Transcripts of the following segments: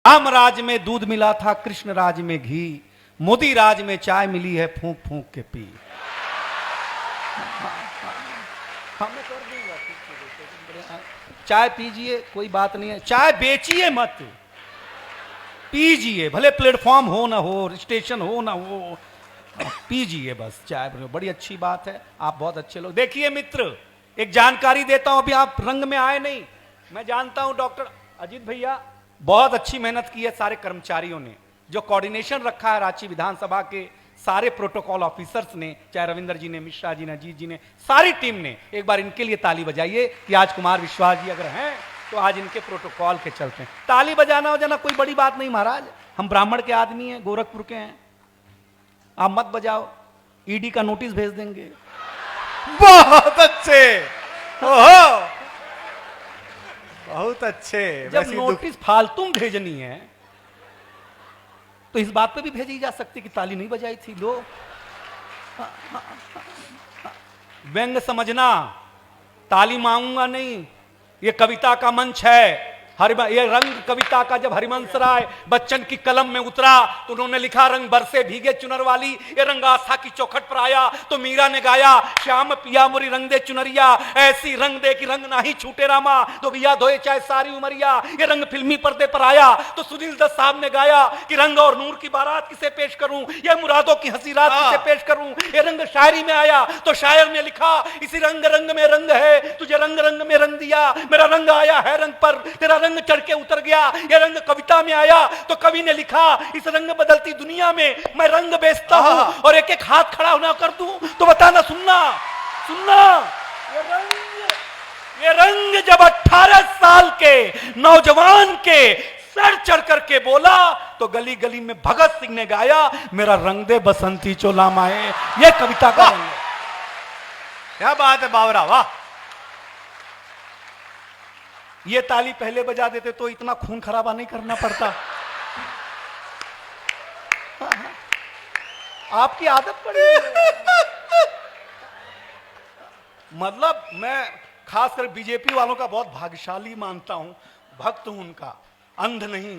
राम राज में दूध मिला था, कृष्ण राज में घी, मोदी राज में चाय मिली है फूंक फूंक के पी। हमें कर दूंगा, चाय पीजिए, कोई बात नहीं है, चाय बेचिए मत, पीजिए, भले प्लेटफॉर्म हो ना हो, स्टेशन हो ना हो, पीजिए बस चाय। बड़ी अच्छी बात है, आप बहुत अच्छे लोग। देखिए मित्र, एक जानकारी देता हूं, अभी आप रंग में आए नहीं, मैं जानता हूं डॉक्टर अजीत भैया बहुत अच्छी मेहनत की है, सारे कर्मचारियों ने जो कोऑर्डिनेशन रखा है रांची विधानसभा के सारे प्रोटोकॉल ऑफिसर्स ने, चाहे रविंदर जी ने, मिश्रा जी ने, अजीत जी ने, सारी टीम ने, एक बार इनके लिए ताली बजाइए कि आज कुमार विश्वास जी अगर हैं तो आज इनके प्रोटोकॉल के चलते हैं। ताली बजाना हो जाना कोई बड़ी बात नहीं महाराज, हम ब्राह्मण के आदमी हैं, गोरखपुर के हैं, आप मत बजाओ, ईडी का नोटिस भेज देंगे। बहुत अच्छे, ओहो बहुत अच्छे। जब नोटिस फालतू में भेजनी है तो इस बात पे भी भेजी जा सकती कि ताली नहीं बजाई थी। लो व्यंग समझना, ताली मांगूंगा नहीं, ये कविता का मंच है। ये रंग कविता का जब हरिवंश राय बच्चन की कलम में उतरा तो उन्होंने लिखा, रंग बरसे भीगे चुनर वाली, ये रंग आस्था की चौखट पर आया तो मीरा ने गाया, श्याम पिया मुरी रंग दे चुनरिया, ऐसी रंग दे कि रंग ना ही छूटे रामा, तो भैया धोए चाहे सारी उमरिया। ये रंग फिल्मी पर्दे पर आया तो सुनील दत्त साहब ने गाया कि रंग और नूर की बारात किसे पेश करूं, ये मुरादों की हंसी रात किसे पेश करूं। ये रंग शायरी में आया तो शायर ने लिखा, इसी रंग रंग में रंग है, तुझे रंग रंग में रंग दिया, मेरा रंग आया है रंग पर, तेरा रंग चढ़ के उतर गया। ये रंग कविता में आया तो कवि ने लिखा, इस रंग बदलती दुनिया में मैं रंग बेचता हूं और एक एक हाथ खड़ा ना कर दूं तो बताना, सुनना सुनना। ये रंग जब 18 साल के नौजवान के सर चढ़ करके बोला तो गली गली में भगत सिंह ने गाया, मेरा रंग दे बसंती चोला माए। ये कविता का रंग है। क्या बात है बावरा, वाह। ये ताली पहले बजा देते तो इतना खून खराबा नहीं करना पड़ता। आपकी आदत पड़ी है। मतलब मैं खासकर बीजेपी वालों का बहुत भाग्यशाली मानता हूं, भक्त हूं उनका, अंध नहीं।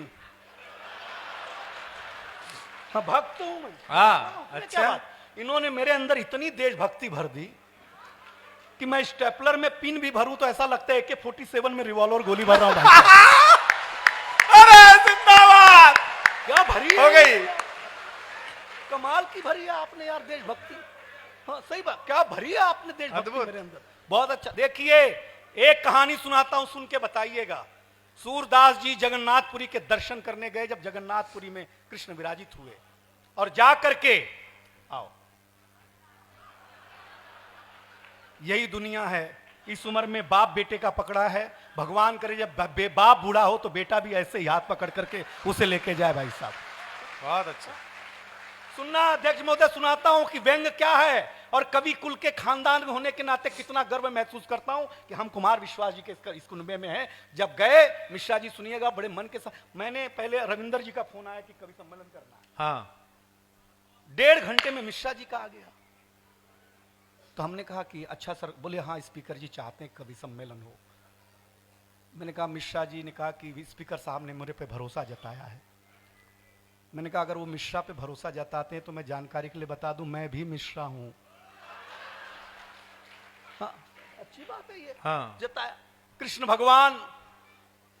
हाँ, भक्त हूं मैं। हाँ अच्छा, इन्होंने मेरे अंदर इतनी देशभक्ति भर दी कि मैं स्टेपलर में पिन भी भरूं तो ऐसा लगता है AK-47 में रिवॉल्वर गोली भर रहा हूं। अरे जिंदाबाद, क्या भरी हो गई, कमाल की भरी है आपने यार देशभक्ति। हाँ सही बात, क्या भरी है आपने देशभक्ति मेरे अंदर, बहुत अच्छा। देखिए एक कहानी सुनाता हूं, सुन के बताइएगा। सूरदास जी जगन्नाथपुरी के दर्शन करने गए, जब जगन्नाथपुरी में कृष्ण विराजित हुए और जा करके, आओ यही दुनिया है, इस उम्र में बाप बेटे का पकड़ा है, भगवान करे जब बाप बूढ़ा हो तो बेटा भी ऐसे ही हाथ पकड़ करके उसे लेके जाए। भाई साहब बहुत अच्छा सुनना अध्यक्ष महोदय, सुनाता हूं कि व्यंग क्या है और कवि कुल के खानदान में होने के नाते कितना गर्व महसूस करता हूं कि हम कुमार विश्वास जी के इस कुनबे में हैं। जब गए, मिश्रा जी सुनिएगा बड़े मन के साथ, मैंने पहले रविंदर जी का फोन आया कि कवि सम्मेलन करना है, हाँ 1.5 घंटे में मिश्रा जी का आ गया। तो हमने कहा कि अच्छा सर, बोले हाँ स्पीकर जी चाहते हैं कवि सम्मेलन हो। मैंने कहा, मिश्रा जी ने कहा कि स्पीकर साहब ने मेरे पे भरोसा जताया है। मैंने कहा अगर वो मिश्रा पे भरोसा जताते हैं तो मैं जानकारी के लिए बता दूं, मैं भी मिश्रा हूं। हाँ, अच्छी बात है ये, हाँ जताया। कृष्ण भगवान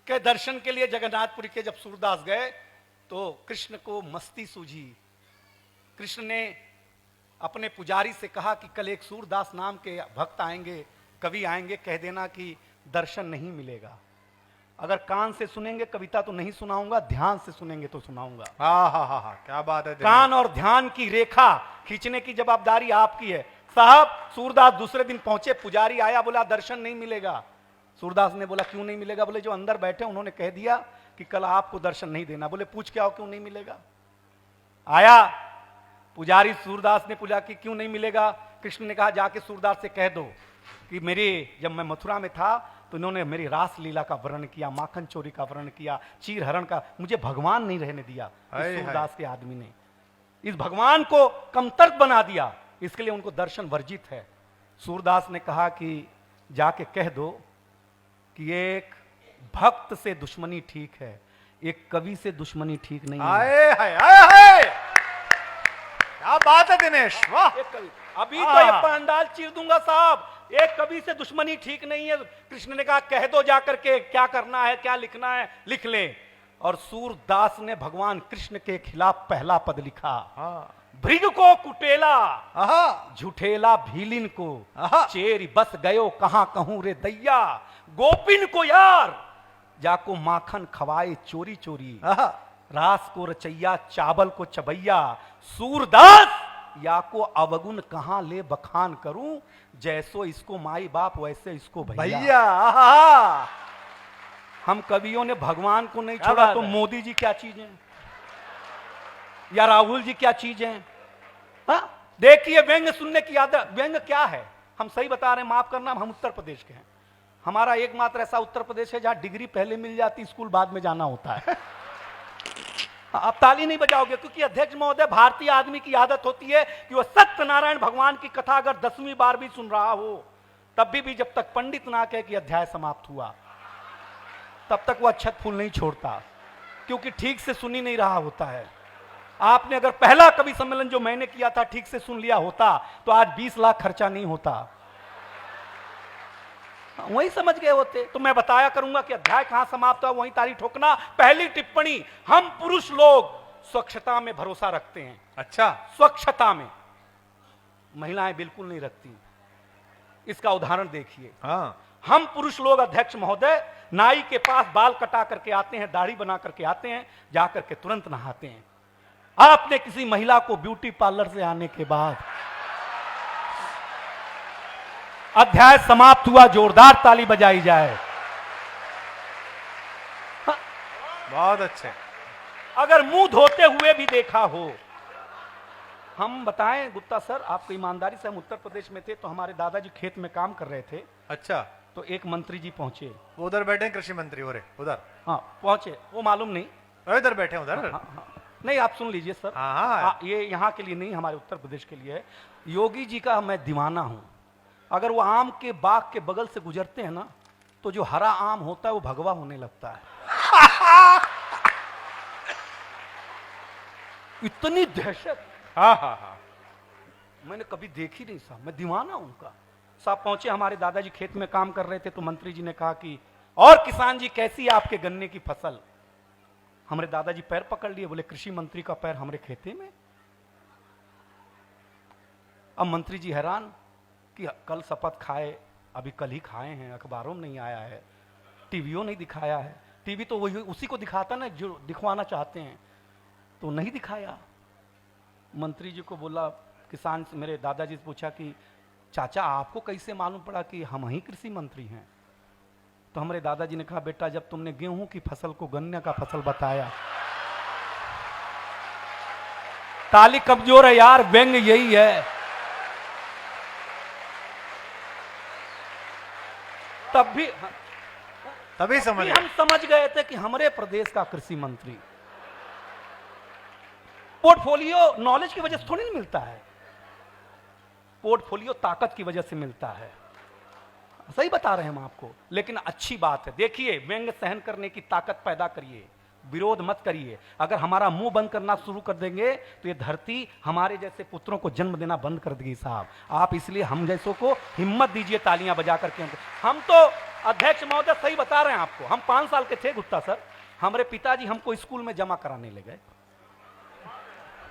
के दर्शन के लिए जगन्नाथपुरी के जब सूरदास गए तो कृष्ण को मस्ती सूझी। कृष्ण ने अपने पुजारी से कहा कि कल एक सूरदास नाम के भक्त आएंगे, कवि आएंगे, कह देना कि दर्शन नहीं मिलेगा। अगर कान से सुनेंगे कविता तो नहीं सुनाऊंगा, ध्यान से सुनेंगे तो सुनाऊंगा। हाँ हाँ हाँ हाँ, क्या बात है। कान और ध्यान की रेखा खींचने की जवाबदारी आपकी है साहब। सूरदास दूसरे दिन पहुंचे, पुजारी आया, बोला दर्शन नहीं मिलेगा। सूरदास ने बोला क्यों नहीं मिलेगा? बोले जो अंदर बैठे उन्होंने कह दिया कि कल आपको दर्शन नहीं देना। बोले पूछ के आओ क्यों नहीं मिलेगा। आया पुजारी, सूरदास ने पूछा कि क्यों नहीं मिलेगा। कृष्ण ने कहा जाके सूरदास से कह दो कि जब मैं मथुरा में था तो इन्होंने मेरी रास लीला का वर्णन किया, माखन चोरी का वर्णन किया, चीर हरण का, मुझे भगवान नहीं रहने दिया। सूरदास के आदमी ने इस भगवान को कमतर्क बना दिया, इसके लिए उनको दर्शन वर्जित है। सूरदास ने कहा कि जाके कह दो कि एक भक्त से दुश्मनी ठीक है, एक कवि से दुश्मनी ठीक नहीं है। आए हाय आए हाय, क्या बात है दिनेश, वाह। एक कवि, अभी तो ये पंडाल चीर दूंगा साहब। एक कवि से दुश्मनी ठीक नहीं है। कृष्ण ने कहा कह दो जाकर के क्या करना है, क्या लिखना है लिख ले। और सूरदास ने भगवान कृष्ण के खिलाफ पहला पद लिखा, हाँ भृग को कुटेला आहा, झुठेला भीलिन को, आहा। चेरी बस गयो कहां कहूं रे दैया, गोपिन को यार जाको माखन खवाए चोरी चोरी, आहा, रास को रचैया चावल को चबैया, सूरदास या को अवगुण कहां ले बखान करूं, जैसो इसको माई बाप वैसे इसको भैया। भैया आहा, हम कवियों ने भगवान को नहीं क्या छोड़ा बात तो है? मोदी जी क्या चीज हैं या राहुल जी क्या चीज हैं? हाँ? देखिए व्यंग सुनने की आदत, व्यंग क्या है हम सही बता रहे हैं, माफ करना हम उत्तर प्रदेश के हैं। हमारा एकमात्र ऐसा उत्तर प्रदेश है जहां डिग्री पहले मिल जाती, स्कूल बाद में जाना होता है। आप ताली नहीं बजाओगे क्योंकि अध्यक्ष महोदय, भारतीय आदमी की आदत होती है कि वह सत्यनारायण भगवान की कथा अगर 10वीं बार भी सुन रहा हो तब भी जब तक पंडित ना कहे कि अध्याय समाप्त हुआ तब तक वह अक्षत फूल नहीं छोड़ता, क्योंकि ठीक से सुन ही नहीं रहा होता है। आपने अगर पहला कवि सम्मेलन जो मैंने किया था ठीक से सुन लिया होता तो आज 20 लाख खर्चा नहीं होता, वही समझ गए होते। तो मैं बताया करूंगा कि अध्याय कहां समाप्त हुआ, वहीं ताली ठोकना। पहली टिप्पणी, हम पुरुष लोग स्वच्छता में भरोसा रखते हैं। अच्छा, स्वच्छता में महिलाएं बिल्कुल नहीं रखती। इसका उदाहरण देखिए, हाँ हम पुरुष लोग अध्यक्ष महोदय नाई के पास बाल कटा करके आते हैं, दाढ़ी बना करके आते हैं, जाकर के तुरंत नहाते हैं। आपने किसी महिला को ब्यूटी पार्लर से आने के बाद अध्याय समाप्त हुआ, जोरदार ताली बजाई जाए। बहुत अच्छे। अगर मुंह धोते हुए भी देखा हो, हम बताएं गुप्ता सर आपको ईमानदारी से, हम उत्तर प्रदेश में थे तो हमारे दादाजी खेत में काम कर रहे थे, अच्छा, तो एक मंत्री जी पहुंचे। वो उधर बैठे हैं, कृषि मंत्री हो रहे उधर, हाँ पहुंचे, वो मालूम नहीं। इधर बैठे हैं उधर। हाँ, हाँ, नहीं आप सुन लीजिए सर। हाँ, हाँ। ये यहाँ के लिए नहीं, हमारे उत्तर प्रदेश के लिए है। योगी जी का मैं दीवाना हूं। अगर वो आम के बाग के बगल से गुजरते हैं ना तो जो हरा आम होता है वो भगवा होने लगता है। इतनी दहशत, हाँ हाँ हाँ, मैंने कभी देखी नहीं साहब, मैं दीवाना हूं उनका। साहब पहुंचे, हमारे दादाजी खेत में काम कर रहे थे तो मंत्री जी ने कहा कि और किसान जी कैसी है आपके गन्ने की फसल। हमारे दादाजी पैर पकड़ लिए, बोले कृषि मंत्री का पैर हमारे खेते में। अब मंत्री जी हैरान कि कल शपथ खाए, अभी कल ही खाए हैं, अखबारों में नहीं आया है, टीवीओ नहीं दिखाया है। टीवी तो वही उसी को दिखाता ना जो दिखवाना चाहते हैं, तो नहीं दिखाया। मंत्री जी को बोला, किसान से मेरे दादाजी से पूछा कि चाचा आपको कैसे मालूम पड़ा कि हम ही कृषि मंत्री हैं? तो हमारे दादाजी ने कहा बेटा जब तुमने गेहूं की फसल को गन्ने का फसल बताया। ताली कमजोर है यार, व्यंग यही है। तभी समझ तभी गए। हम समझ गए थे कि हमारे प्रदेश का कृषि मंत्री। पोर्टफोलियो नॉलेज की वजह से थोड़ी नहीं मिलता है, पोर्टफोलियो ताकत की वजह से मिलता है। सही बता रहे हैं हम आपको, लेकिन अच्छी बात है। देखिए व्यंग सहन करने की ताकत पैदा करिए, विरोध मत करिए। अगर हमारा मुंह बंद करना शुरू कर देंगे तो ये धरती हमारे जैसे पुत्रों को जन्म देना बंद कर देगी साहब। आप इसलिए हम जैसों को हिम्मत दीजिए, तालियां बजा करके। हम तो अध्यक्ष महोदय सही बता रहे हैं आपको, हम 5 साल के थे गुप्ता सर, हमारे पिताजी हमको स्कूल में जमा कराने ले गए।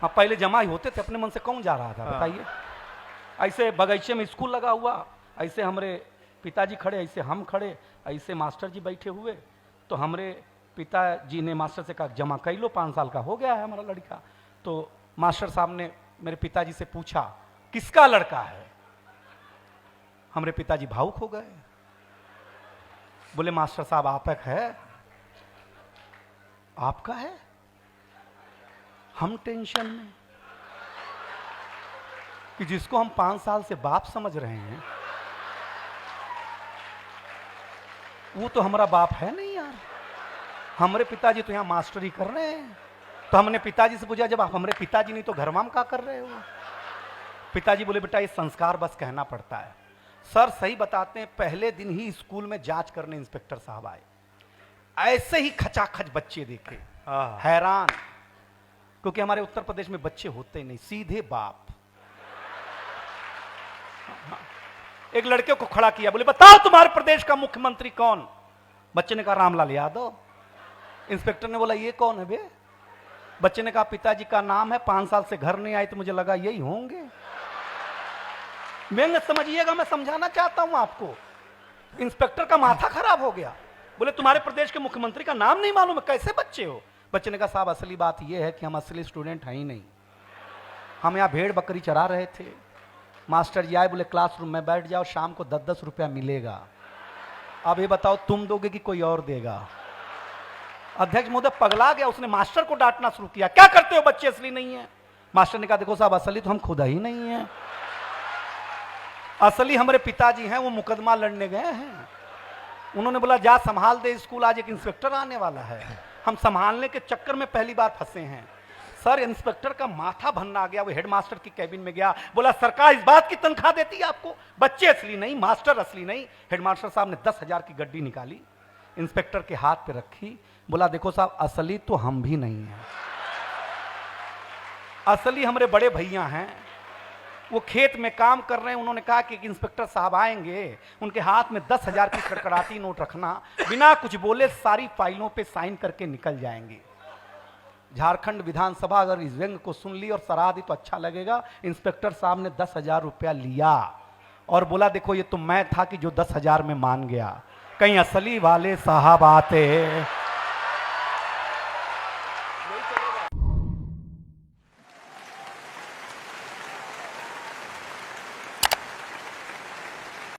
हाँ पहले जमा ही होते थे, अपने मन से कौन जा रहा था बताइए। ऐसे बगीचे में स्कूल लगा हुआ, ऐसे हमारे पिताजी खड़े, ऐसे हम खड़े, ऐसे मास्टर जी बैठे हुए। तो हमारे पिताजी ने मास्टर से कहा जमा कर लो, 5 साल का हो गया है हमारा लड़का। तो मास्टर साहब ने मेरे पिताजी से पूछा किसका लड़का है? हमारे पिताजी भावुक हो गए, बोले मास्टर साहब आपका है? आपका है? हम टेंशन में कि जिसको हम 5 साल से बाप समझ रहे हैं वो तो हमारा बाप है नहीं यार। हमारे पिताजी तो यहाँ मास्टरी कर रहे हैं। तो हमने पिताजी से पूछा जब आप हमारे पिताजी नहीं तो घर में क्या कर रहे हो? पिताजी बोले बेटा ये संस्कार बस कहना पड़ता है। सर सही बताते हैं, पहले दिन ही स्कूल में जांच करने इंस्पेक्टर साहब आए। ऐसे ही खचाखच बच्चे देखे, हाँ। हैरान, क्योंकि हमारे उत्तर प्रदेश में बच्चे होते नहीं, सीधे बाप। एक लड़के को खड़ा किया, बोले बताओ तुम्हारे प्रदेश का मुख्यमंत्री कौन? बच्चे ने कहा रामलाल यादव। इंस्पेक्टर ने बोला ये कौन है बे? बच्चे ने कहा पिताजी का नाम है, 5 साल से घर नहीं आए तो मुझे लगा यही होंगे। मैं समझिएगा, मैं समझाना चाहता हूं आपको। इंस्पेक्टर का माथा खराब हो गया, बोले तुम्हारे प्रदेश के मुख्यमंत्री का नाम नहीं मालूम है, कैसे बच्चे हो? बच्चे ने कहा साहब असली बात यह है कि हम असली स्टूडेंट हैं ही नहीं, हम यहाँ भेड़ बकरी चरा रहे थे। मास्टर जी आए, बोले क्लासरूम में बैठ जाओ, शाम को 10-10 रुपया मिलेगा। अब ये बताओ तुम दोगे कि कोई और देगा? अध्यक्ष महोदय पगला गया, उसने मास्टर को डांटना शुरू किया, क्या करते हो, बच्चे असली नहीं है। मास्टर ने कहा देखो साहब असली तो हम खुद ही नहीं है, असली हमारे पिताजी हैं, वो मुकदमा लड़ने गए हैं। उन्होंने बोला जा संभाल दे स्कूल, आज एक इंस्पेक्टर आने वाला है, हम संभालने के चक्कर में पहली बार फंसे हैं। सर इंस्पेक्टर का माथा भन्ना आ गया, वो हेडमास्टर की कैबिन में गया, बोला सरकार इस बात की तनख्वाह देती है आपको? बच्चे असली नहीं, मास्टर असली नहीं। हेडमास्टर साहब ने 10,000 की गड्डी निकाली, इंस्पेक्टर के हाथ पे रखी, बोला देखो साहब असली तो हम भी नहीं हैं, असली हमारे बड़े भैया हैं, वो खेत में काम कर रहे हैं। उन्होंने कहा कि इंस्पेक्टर साहब आएंगे, उनके हाथ में 10,000 की कड़कड़ाती नोट रखना, बिना कुछ बोले सारी फाइलों पे साइन करके निकल जाएंगे। झारखंड विधानसभा अगर इस व्यंग को सुन ली और सराह दी तो अच्छा लगेगा। इंस्पेक्टर साहब ने 10,000 रुपया लिया और बोला देखो ये तो मैं था कि जो 10,000 में मान गया, कहीं असली वाले साहब आते